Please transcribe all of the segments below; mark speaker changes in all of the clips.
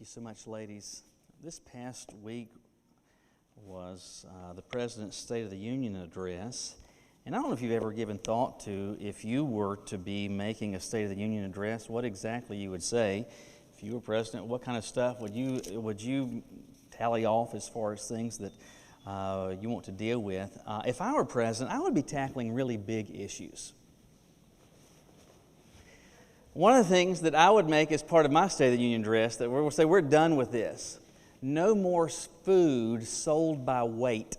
Speaker 1: you so much, ladies. This past week was the President's State of the Union address. And I don't know if you've ever given thought to, if you were to be making a State of the Union address, what exactly you would say. If you were president, what kind of stuff would you tally off as far as things that you want to deal with? If I were president, I would be tackling really big issues. One of the things that I would make as part of my State of the Union address, that we'll say we're done with this. No more food sold by weight.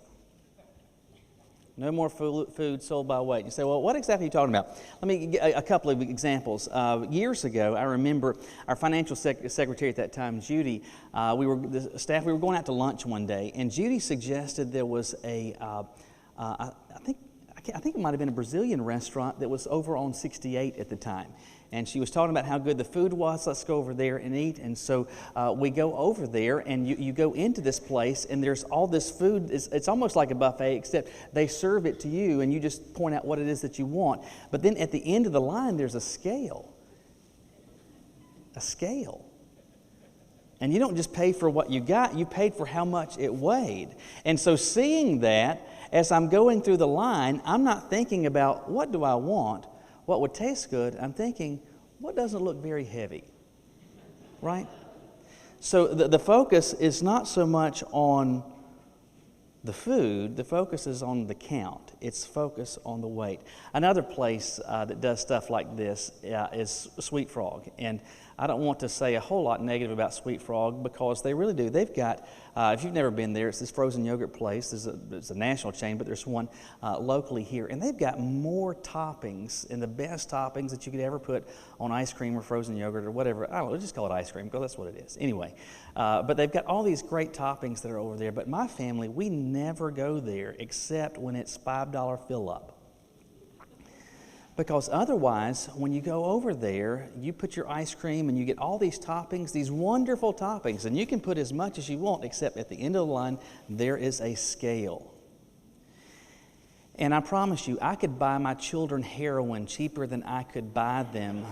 Speaker 1: No more food sold by weight. You say, well, what exactly are you talking about? Let me get a couple of examples. Years ago, I remember our financial secretary at that time, Judy, the staff, we were going out to lunch one day, and Judy suggested there was I think it might have been a Brazilian restaurant that was over on 68 at the time. And she was talking about how good the food was. Let's go over there and eat. And so we go over there, and you go into this place, and there's all this food. It's almost like a buffet, except they serve it to you, and you just point out what it is that you want. But then at the end of the line, there's a scale. A scale. And you don't just pay for what you got, you paid for how much it weighed. And so seeing that, as I'm going through the line, I'm not thinking about what do I want, what would taste good. I'm thinking, what doesn't look very heavy, right? So the focus is not so much on the food, the focus is on the count. It's focus on the weight. Another place that does stuff like this is Sweet Frog. And I don't want to say a whole lot negative about Sweet Frog because they really do. They've got, if you've never been there, it's this frozen yogurt place. It's a national chain, but there's one locally here. And they've got more toppings and the best toppings that you could ever put on ice cream or frozen yogurt or whatever. I don't know, let's just call it ice cream because that's what it is. Anyway, but they've got all these great toppings that are over there. But my family, we never go there except when it's $5 fill-up. Because otherwise, when you go over there, you put your ice cream and you get all these toppings, these wonderful toppings, and you can put as much as you want, except at the end of the line, there is a scale. And I promise you, I could buy my children heroin cheaper than I could buy them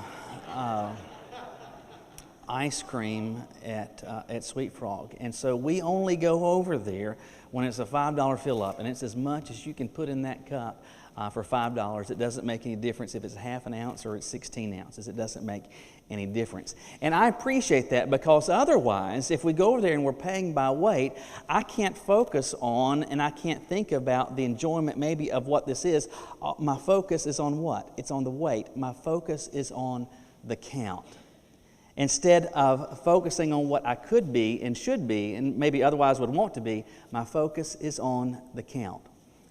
Speaker 1: ice cream at Sweet Frog. And so we only go over there when it's a $5 fill-up, and it's as much as you can put in that cup. For $5. It doesn't make any difference if it's half an ounce or it's 16 ounces. It doesn't make any difference. And I appreciate that because otherwise, if we go over there and we're paying by weight, I can't focus on and I can't think about the enjoyment maybe of what this is. My focus is on what? It's on the weight. My focus is on the count. Instead of focusing on what I could be and should be and maybe otherwise would want to be, my focus is on the count.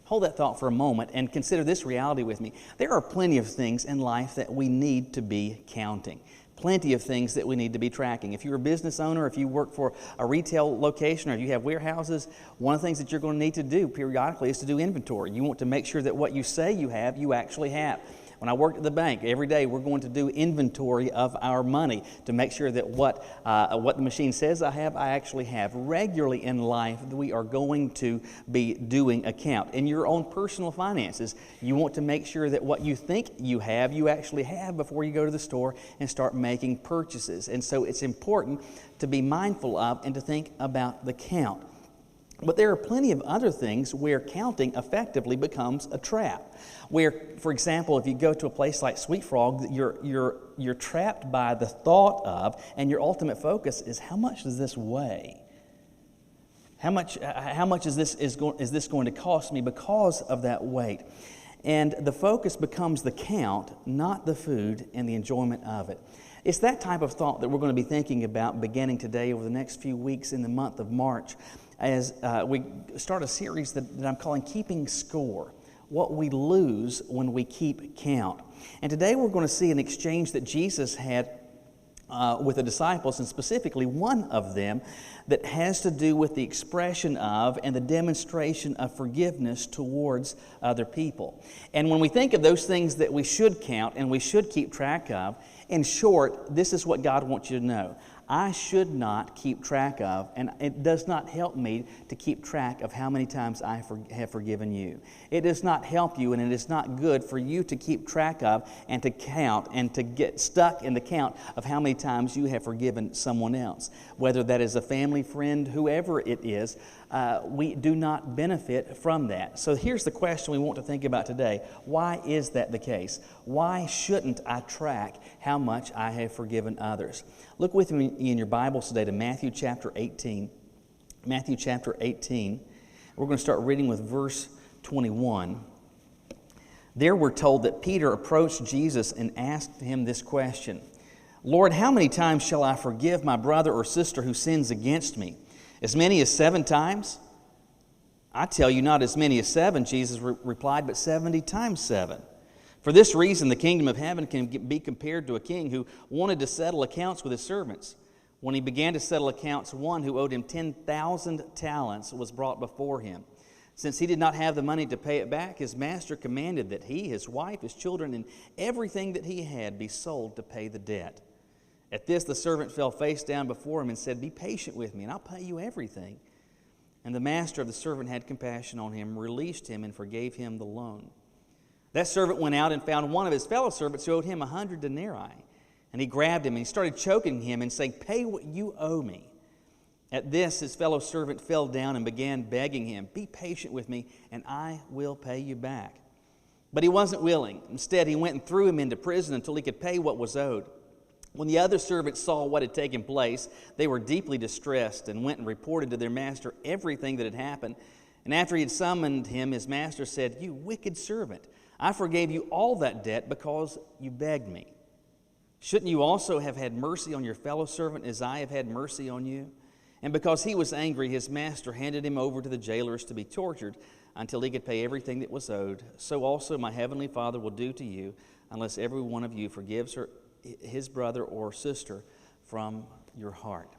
Speaker 1: Hold that thought for a moment and consider this reality with me. There are plenty of things in life that we need to be counting. Plenty of things that we need to be tracking. If you're a business owner, if you work for a retail location, or you have warehouses, one of the things that you're going to need to do periodically is to do inventory. You want to make sure that what you say you have, you actually have. When I worked at the bank, every day we're going to do inventory of our money to make sure that what the machine says I have, I actually have. Regularly in life, we are going to be doing a count. In your own personal finances, you want to make sure that what you think you have, you actually have before you go to the store and start making purchases. And so it's important to be mindful of and to think about the count. But there are plenty of other things where counting effectively becomes a trap. Where, for example, if you go to a place like Sweet Frog, you're trapped by the thought of, and your ultimate focus is, how much does this weigh? How much is this going to cost me because of that weight? And the focus becomes the count, not the food and the enjoyment of it. It's that type of thought that we're going to be thinking about beginning today over the next few weeks in the month of March as we start a series that I'm calling Keeping Score, what we lose when we keep count. And today we're going to see an exchange that Jesus had with the disciples, and specifically one of them that has to do with the expression of and the demonstration of forgiveness towards other people. And when we think of those things that we should count and we should keep track of, in short, this is what God wants you to know. I should not keep track of, and it does not help me to keep track of how many times I have forgiven you. It does not help you, and it is not good for you to keep track of and to count and to get stuck in the count of how many times you have forgiven someone else. Whether that is a family, friend, whoever it is, we do not benefit from that. So here's the question we want to think about today. Why is that the case? Why shouldn't I track how much I have forgiven others? Look with me in your Bibles today to Matthew chapter 18. Matthew chapter 18. We're going to start reading with verse 21. There we're told that Peter approached Jesus and asked him this question. Lord, how many times shall I forgive my brother or sister who sins against me? As many as 7 times? I tell you, not as many as 7, Jesus replied, but 70 times 7. For this reason, the kingdom of heaven can be compared to a king who wanted to settle accounts with his servants. When he began to settle accounts, one who owed him 10,000 talents was brought before him. Since he did not have the money to pay it back, his master commanded that he, his wife, his children, and everything that he had be sold to pay the debt. At this, the servant fell face down before him and said, "Be patient with me, and I'll pay you everything." And the master of the servant had compassion on him, released him, and forgave him the loan. That servant went out and found one of his fellow servants who owed him 100 denarii. And he grabbed him and he started choking him and saying, "Pay what you owe me." At this, his fellow servant fell down and began begging him, "Be patient with me, and I will pay you back." But he wasn't willing. Instead, he went and threw him into prison until he could pay what was owed. When the other servants saw what had taken place, they were deeply distressed and went and reported to their master everything that had happened. And after he had summoned him, his master said, "You wicked servant, I forgave you all that debt because you begged me. Shouldn't you also have had mercy on your fellow servant as I have had mercy on you?" And because he was angry, his master handed him over to the jailers to be tortured until he could pay everything that was owed. So also my heavenly Father will do to you unless every one of you forgives his brother or sister from your heart.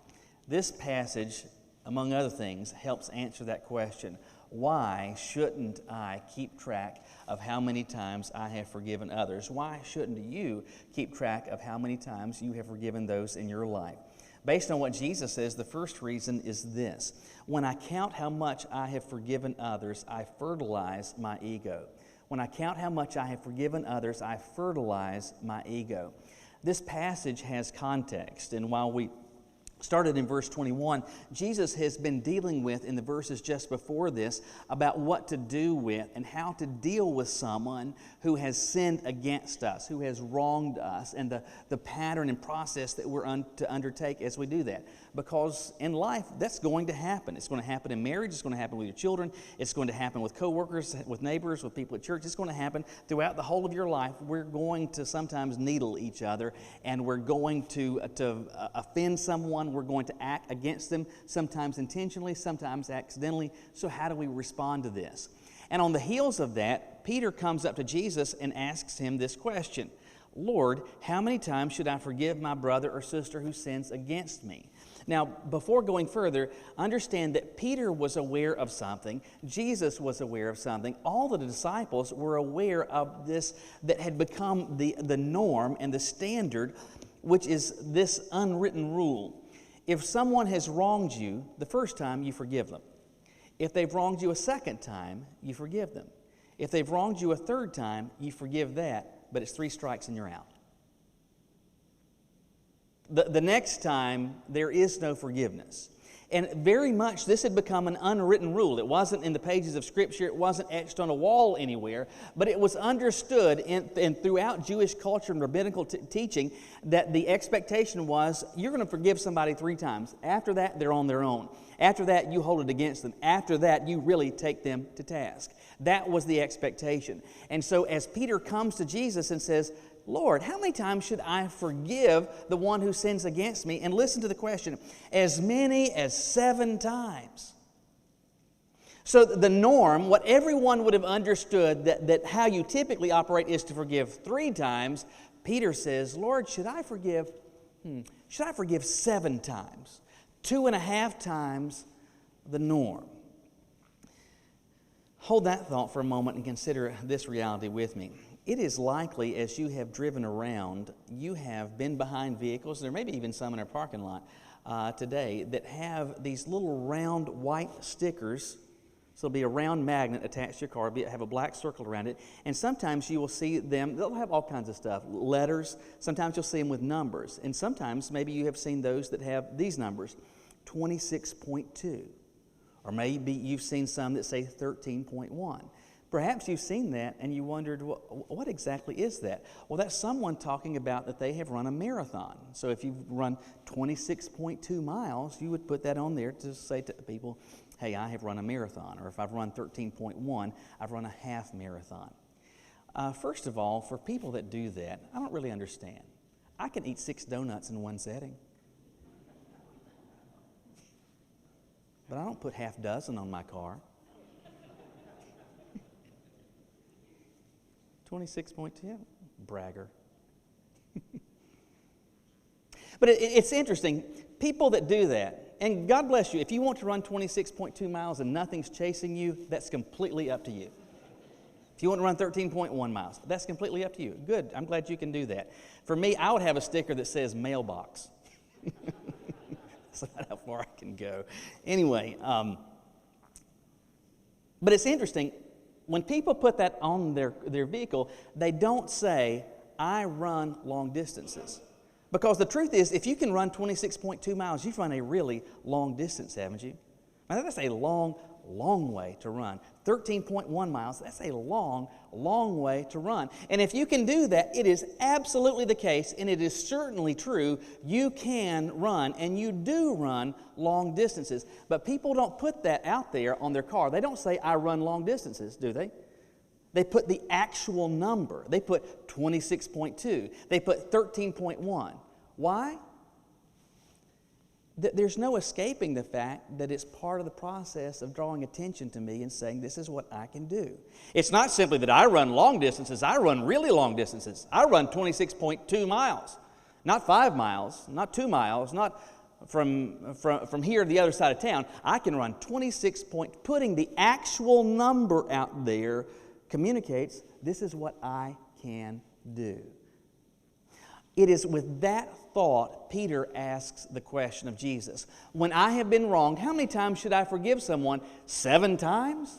Speaker 1: This passage, among other things, helps answer that question. Why shouldn't I keep track of how many times I have forgiven others? Why shouldn't you keep track of how many times you have forgiven those in your life? Based on what Jesus says, the first reason is this. When I count how much I have forgiven others, I fertilize my ego. When I count how much I have forgiven others, I fertilize my ego. This passage has context, and while we started in verse 21, Jesus has been dealing with, in the verses just before this, about what to do with and how to deal with someone who has sinned against us, who has wronged us, and the pattern and process that we're to undertake as we do that. Because in life, that's going to happen. It's going to happen in marriage. It's going to happen with your children. It's going to happen with coworkers, with neighbors, with people at church. It's going to happen throughout the whole of your life. We're going to sometimes needle each other, and we're going to offend someone. We're going to act against them, sometimes intentionally, sometimes accidentally. So how do we respond to this? And on the heels of that, Peter comes up to Jesus and asks him this question. Lord, how many times should I forgive my brother or sister who sins against me? Now, before going further, understand that Peter was aware of something. Jesus was aware of something. All the disciples were aware of this that had become the norm and the standard, which is this unwritten rule. If someone has wronged you the first time, you forgive them. If they've wronged you a second time, you forgive them. If they've wronged you a third time, you forgive that, but it's 3 strikes and you're out. The next time, there is no forgiveness. And very much this had become an unwritten rule. It wasn't in the pages of Scripture. It wasn't etched on a wall anywhere. But it was understood in throughout Jewish culture and rabbinical teaching that the expectation was you're going to forgive somebody 3 times. After that, they're on their own. After that, you hold it against them. After that, you really take them to task. That was the expectation. And so as Peter comes to Jesus and says, Lord, how many times should I forgive the one who sins against me? And listen to the question, as many as 7 times. So the norm, what everyone would have understood, that how you typically operate is to forgive 3 times. Peter says, Lord, should I forgive 7 times? 2.5 times the norm. Hold that thought for a moment and consider this reality with me. It is likely as you have driven around, you have been behind vehicles, there may be even some in our parking lot today, that have these little round white stickers. So there'll be a round magnet attached to your car, have a black circle around it, and sometimes you will see them, they'll have all kinds of stuff, letters, sometimes you'll see them with numbers, and sometimes maybe you have seen those that have these numbers, 26.2, or maybe you've seen some that say 13.1. Perhaps you've seen that and you wondered, what exactly is that? Well, that's someone talking about that they have run a marathon. So if you've run 26.2 miles, you would put that on there to say to people, hey, I have run a marathon. Or if I've run 13.1, I've run a half marathon. First of all, for people that do that, I don't really understand. I can eat 6 donuts in one setting. But I don't put half dozen on my car. 26.2, bragger. But it's interesting, people that do that, and God bless you, if you want to run 26.2 miles and nothing's chasing you, that's completely up to you. If you want to run 13.1 miles, that's completely up to you. Good, I'm glad you can do that. For me, I would have a sticker that says mailbox. That's not how far I can go. Anyway, but it's interesting, when people put that on their vehicle, they don't say, I run long distances. Because the truth is, if you can run 26.2 miles, you've run a really long distance, haven't you? Now, that's a long, long way to run. 13.1 miles, that's a long, long way to run. And if you can do that, it is absolutely the case, and it is certainly true, you can run, and you do run long distances. But people don't put that out there on their car. They don't say, I run long distances, do they? They put the actual number. They put 26.2. They put 13.1. Why? There's no escaping the fact that it's part of the process of drawing attention to me and saying, this is what I can do. It's not simply that I run long distances. I run really long distances. I run 26.2 miles. Not 5 miles, not 2 miles, not from here to the other side of town. I can run 26 point. Putting the actual number out there communicates, this is what I can do. It is with that thought Peter asks the question of Jesus. When I have been wronged, how many times should I forgive someone? 7 times?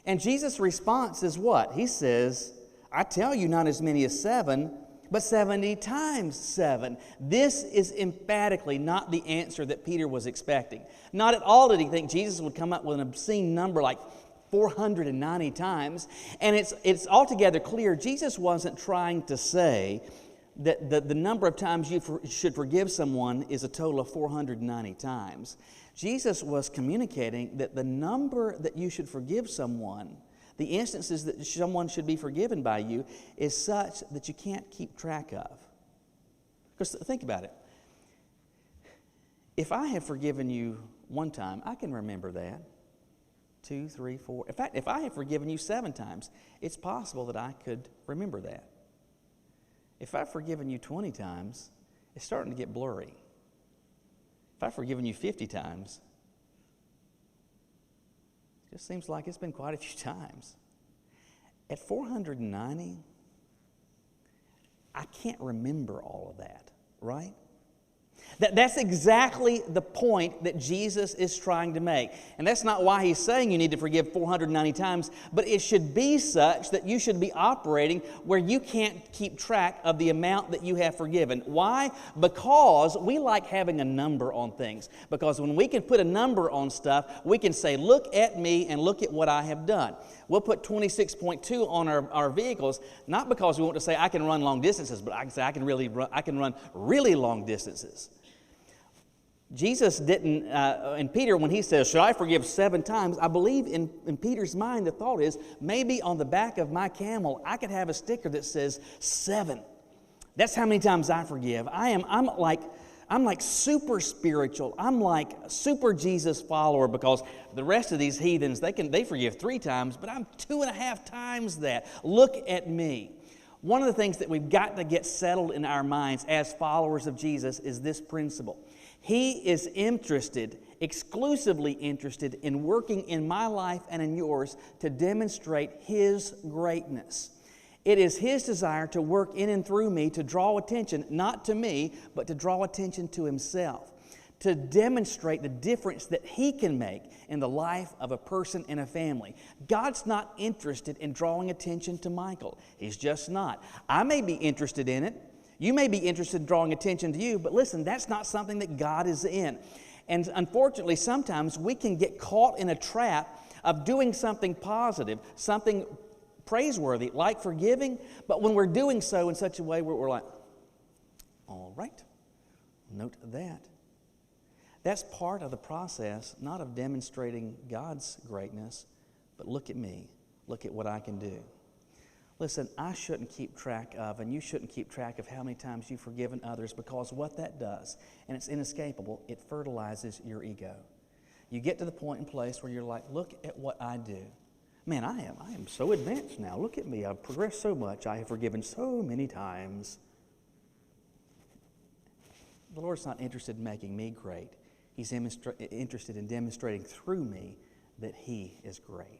Speaker 1: And Jesus' response is what? He says, I tell you, not as many as 7, but 70 times 7. This is emphatically not the answer that Peter was expecting. Not at all did he think Jesus would come up with an obscene number like 490 times. And it's altogether clear Jesus wasn't trying to say that the number of times you should forgive someone is a total of 490 times. Jesus was communicating that the number that you should forgive someone, the instances that someone should be forgiven by you, is such that you can't keep track of. Because think about it. If I have forgiven you 1 time, I can remember that. 2, 3, 4. In fact, if I have forgiven you 7 times, it's possible that I could remember that. If I've forgiven you 20 times, it's starting to get blurry. If I've forgiven you 50 times, it just seems like it's been quite a few times. At 490, I can't remember all of that, right? That's exactly the point that Jesus is trying to make. And that's not why he's saying you need to forgive 490 times, but it should be such that you should be operating where you can't keep track of the amount that you have forgiven. Why? Because we like having a number on things. Because when we can put a number on stuff, we can say, look at me and look at what I have done. We'll put 26.2 on our vehicles, not because we want to say I can run long distances, but I can say I can run really long distances. Jesus didn't, and Peter, when he says, should I forgive 7 times, I believe in Peter's mind the thought is, maybe on the back of my camel, I could have a sticker that says 7. That's how many times I forgive. I'm like super spiritual. I'm like super Jesus follower, because the rest of these heathens, they forgive 3 times, but I'm 2.5 times that. Look at me. One of the things that we've got to get settled in our minds as followers of Jesus is this principle. He is interested, exclusively interested, in working in my life and in yours to demonstrate His greatness. It is His desire to work in and through me to draw attention, not to me, but to draw attention to Himself, to demonstrate the difference that He can make in the life of a person and a family. God's not interested in drawing attention to Michael. He's just not. I may be interested in it. You may be interested in drawing attention to you, but listen, that's not something that God is in. And unfortunately, sometimes we can get caught in a trap of doing something positive, something praiseworthy, like forgiving, but when we're doing so in such a way where we're like, all right, note that. That's part of the process, not of demonstrating God's greatness, but look at me, look at what I can do. Listen, I shouldn't keep track of, and you shouldn't keep track of how many times you've forgiven others, because what that does, and it's inescapable, it fertilizes your ego. You get to the point and place where you're like, look at what I do. Man, I am so advanced now. Look at me. I've progressed so much. I have forgiven so many times. The Lord's not interested in making me great. He's interested in demonstrating through me that He is great.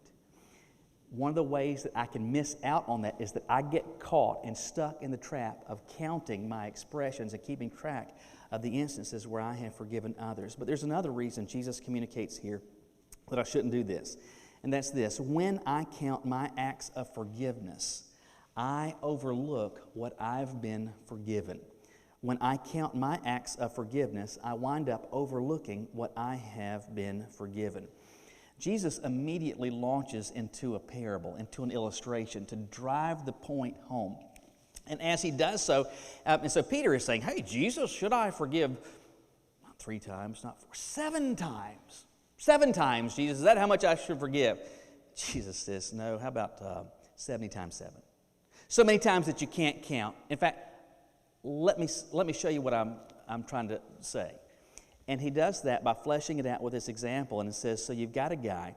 Speaker 1: One of the ways that I can miss out on that is that I get caught and stuck in the trap of counting my expressions and keeping track of the instances where I have forgiven others. But there's another reason Jesus communicates here that I shouldn't do this, and that's this. When I count my acts of forgiveness, I overlook what I've been forgiven. When I count my acts of forgiveness, I wind up overlooking what I have been forgiven. Jesus immediately launches into a parable, into an illustration to drive the point home. And as He does so, and so Peter is saying, hey, Jesus, should I forgive not 3 times, not 4, 7 times? 7 times, Jesus, is that how much I should forgive? Jesus says, no, how about 70 times 7? So many times that you can't count. In fact, let me show you what I'm trying to say. And He does that by fleshing it out with this example. And it says, so you've got a guy,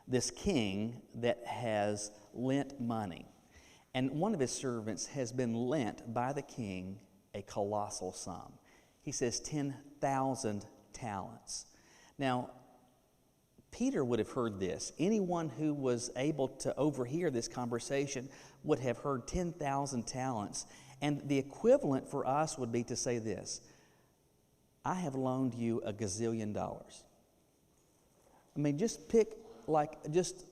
Speaker 1: this king, that has lent money. And one of his servants has been lent by the king a colossal sum. He says 10,000 talents. Now, Peter would have heard this. Anyone who was able to overhear this conversation would have heard 10,000 talents. And the equivalent for us would be to say this: I have loaned you $1 gazillion. I mean, just pick just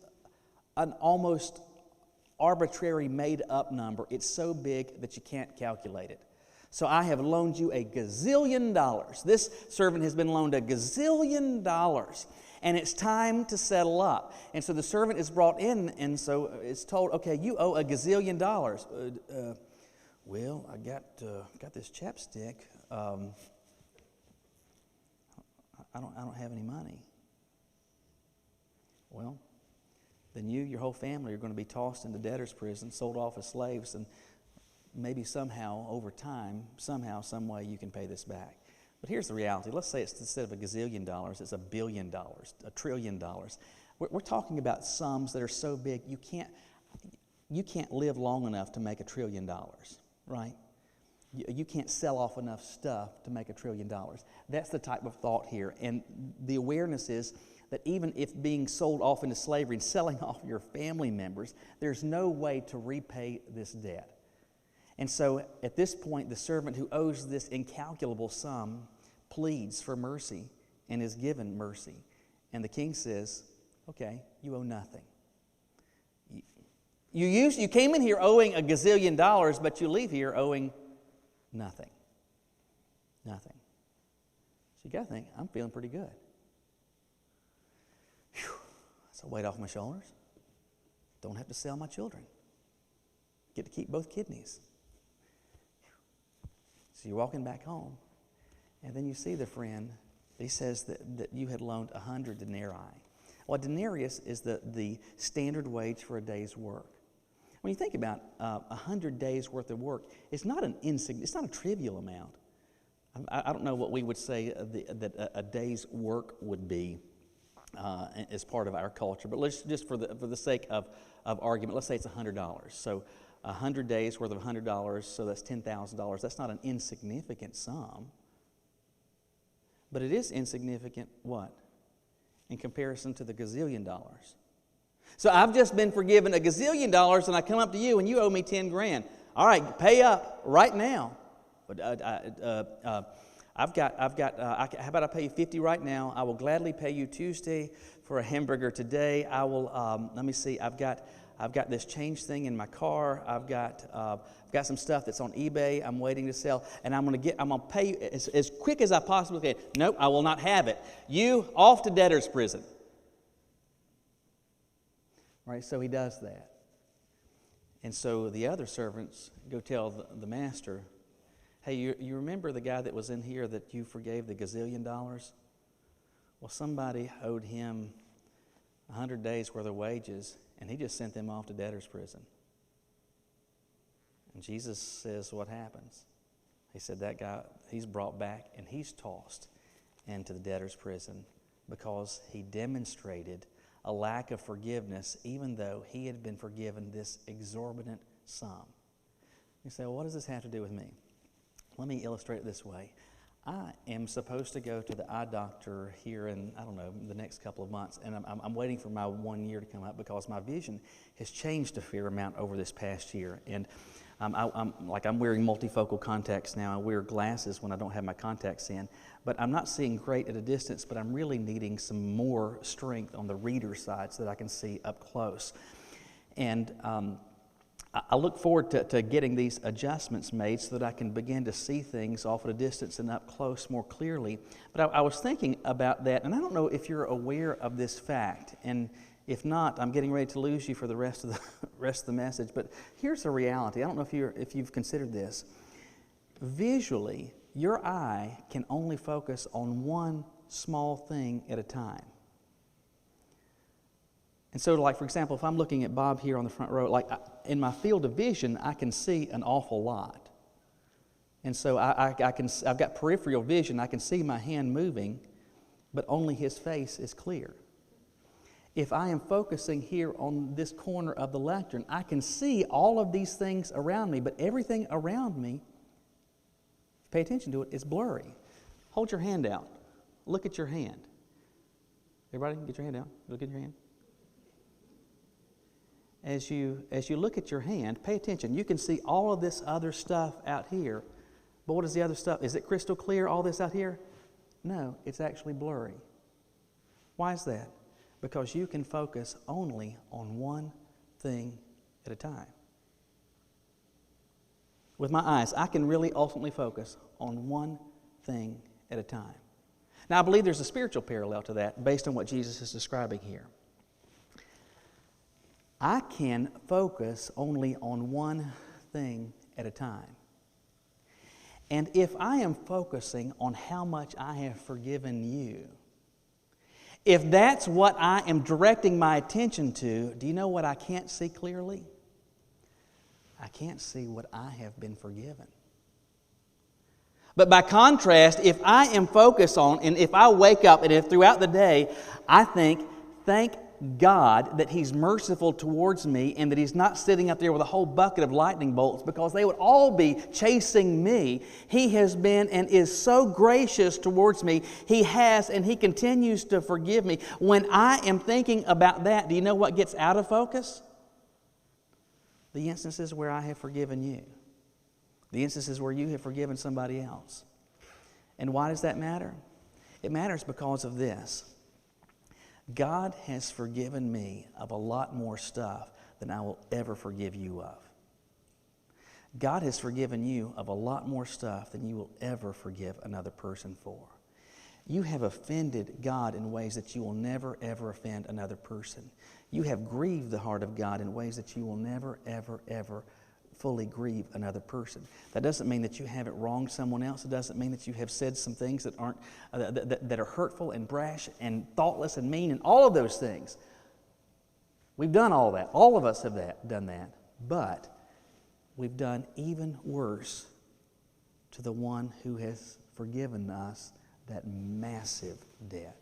Speaker 1: an almost arbitrary made-up number. It's so big that you can't calculate it. So I have loaned you $1 gazillion. This servant has been loaned $1 gazillion. And it's time to settle up. And so the servant is brought in, and so it's told, okay, you owe $1 gazillion. Well, I got this chapstick. I don't have any money. Well, then your whole family are going to be tossed into debtor's prison, sold off as slaves, and maybe somehow, over time, somehow, some way, you can pay this back. But here's the reality. Let's say it's instead of $1 gazillion, it's $1 billion, $1 trillion. We're talking about sums that are so big you can't live long enough to make $1 trillion, right? You can't sell off enough stuff to make $1 trillion. That's the type of thought here. And the awareness is that even if being sold off into slavery and selling off your family members, there's no way to repay this debt. And so at this point, the servant who owes this incalculable sum pleads for mercy and is given mercy. And the king says, okay, you owe nothing. You came in here owing $1 gazillion, but you leave here owing nothing. Nothing. So you got to think, I'm feeling pretty good. Whew, that's a weight off my shoulders. Don't have to sell my children. Get to keep both kidneys. So you're walking back home, and then you see the friend. He says that you had loaned 100 denarii. Well, a denarius is the standard wage for a day's work. When you think about 100 days worth of work, it's not a trivial amount. I don't know what we would say that a day's work would be as part of our culture, but let's just for the sake of argument, let's say it's $100. So 100 days worth of $100, so that's $10,000. That's not an insignificant sum. But it is insignificant, what? In comparison to the gazillion dollars. So I've just been forgiven a gazillion dollars, and I come up to you and you owe me 10 grand. All right, pay up right now. But how about I pay you 50 right now? I will gladly pay you Tuesday for a hamburger today. I will. Let me see. I've got this change thing in my car. I've got some stuff that's on eBay. I'm waiting to sell, and I'm gonna pay you as quick as I possibly can. Nope, I will not have it. You off to debtor's prison. Right. So he does that, and so the other servants go tell the master, hey, you remember the guy that was in here that you forgave the gazillion dollars? Well, somebody owed him 100 days' worth of wages, and he just sent them off to debtor's prison. And Jesus says, what happens? He said, that guy, he's brought back, and he's tossed into the debtor's prison because he demonstrated a lack of forgiveness, even though he had been forgiven this exorbitant sum. You say, well, what does this have to do with me? Let me illustrate it this way. I am supposed to go to the eye doctor here in, I don't know, the next couple of months, and I'm waiting for my 1 year to come up because my vision has changed a fair amount over this past year. And I'm wearing multifocal contacts now. I wear glasses when I don't have my contacts in, but I'm not seeing great at a distance, but I'm really needing some more strength on the reader side so that I can see up close. And I look forward to getting these adjustments made so that I can begin to see things off at a distance and up close more clearly. But I was thinking about that, and I don't know if you're aware of this fact. And if not, I'm getting ready to lose you for the rest of the message. But here's the reality. I don't know if you've considered this. Visually, your eye can only focus on one small thing at a time. And so, like, for example, if I'm looking at Bob here on the front row, in my field of vision, I can see an awful lot. And so I've got peripheral vision. I can see my hand moving, but only his face is clear. If I am focusing here on this corner of the lectern, I can see all of these things around me, but everything around me, pay attention to it, is blurry. Hold your hand out. Look at your hand. Everybody, get your hand out. Look at your hand. As you look at your hand, pay attention. You can see all of this other stuff out here, but what is the other stuff? Is it crystal clear, all this out here? No, it's actually blurry. Why is that? Because you can focus only on one thing at a time. With my eyes, I can really ultimately focus on one thing at a time. Now, I believe there's a spiritual parallel to that based on what Jesus is describing here. I can focus only on one thing at a time. And if I am focusing on how much I have forgiven you, if that's what I am directing my attention to, do you know what I can't see clearly? I can't see what I have been forgiven. But by contrast, if I am focused on, and if I wake up and if throughout the day I think, thank God that He's merciful towards me and that He's not sitting up there with a whole bucket of lightning bolts because they would all be chasing me. He has been and is so gracious towards me. He has and He continues to forgive me. When I am thinking about that, do you know what gets out of focus? The instances where I have forgiven you. The instances where you have forgiven somebody else. And why does that matter? It matters because of this. God has forgiven me of a lot more stuff than I will ever forgive you of. God has forgiven you of a lot more stuff than you will ever forgive another person for. You have offended God in ways that you will never, ever offend another person. You have grieved the heart of God in ways that you will never, ever, ever fully grieve another person. That doesn't mean that you haven't wronged someone else. It doesn't mean that you have said some things that aren't that are hurtful and brash and thoughtless and mean and all of those things. We've done all that. All of us have done that. But we've done even worse to the one who has forgiven us that massive debt.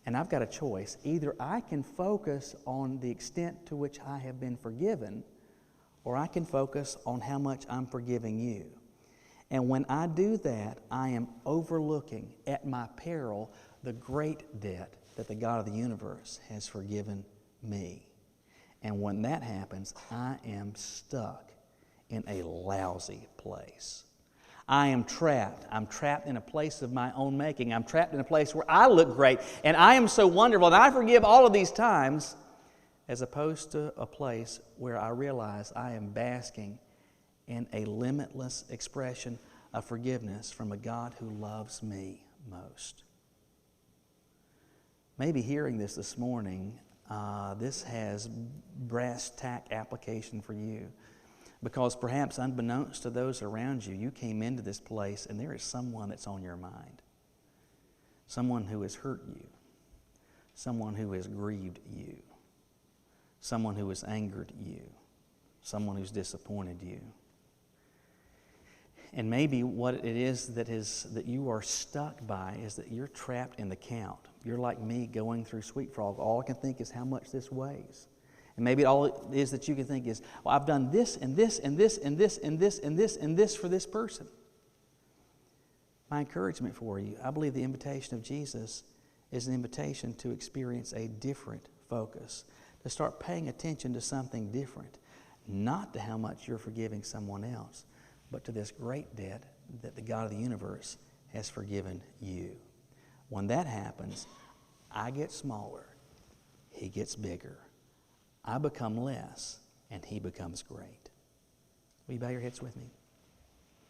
Speaker 1: And I've got a choice. Either I can focus on the extent to which I have been forgiven, or I can focus on how much I'm forgiving you. And when I do that, I am overlooking at my peril the great debt that the God of the universe has forgiven me. And when that happens, I am stuck in a lousy place. I am trapped. I'm trapped in a place of my own making. I'm trapped in a place where I look great and I am so wonderful and I forgive all of these times, as opposed to a place where I realize I am basking in a limitless expression of forgiveness from a God who loves me most. Maybe hearing this morning, this has brass tack application for you. Because perhaps unbeknownst to those around you, you came into this place and there is someone that's on your mind. Someone who has hurt you. Someone who has grieved you. Someone who has angered you. Someone who's disappointed you. And maybe what it is that you are stuck by is that you're trapped in the count. You're like me going through Sweet Frog. All I can think is how much this weighs. And maybe all it is that you can think is, well, I've done this and this and this and this and this and this and this for this person. My encouragement for you, I believe the invitation of Jesus is an invitation to experience a different focus, to start paying attention to something different, not to how much you're forgiving someone else, but to this great debt that the God of the universe has forgiven you. When that happens, I get smaller, He gets bigger. I become less, and He becomes great. Will you bow your heads with me?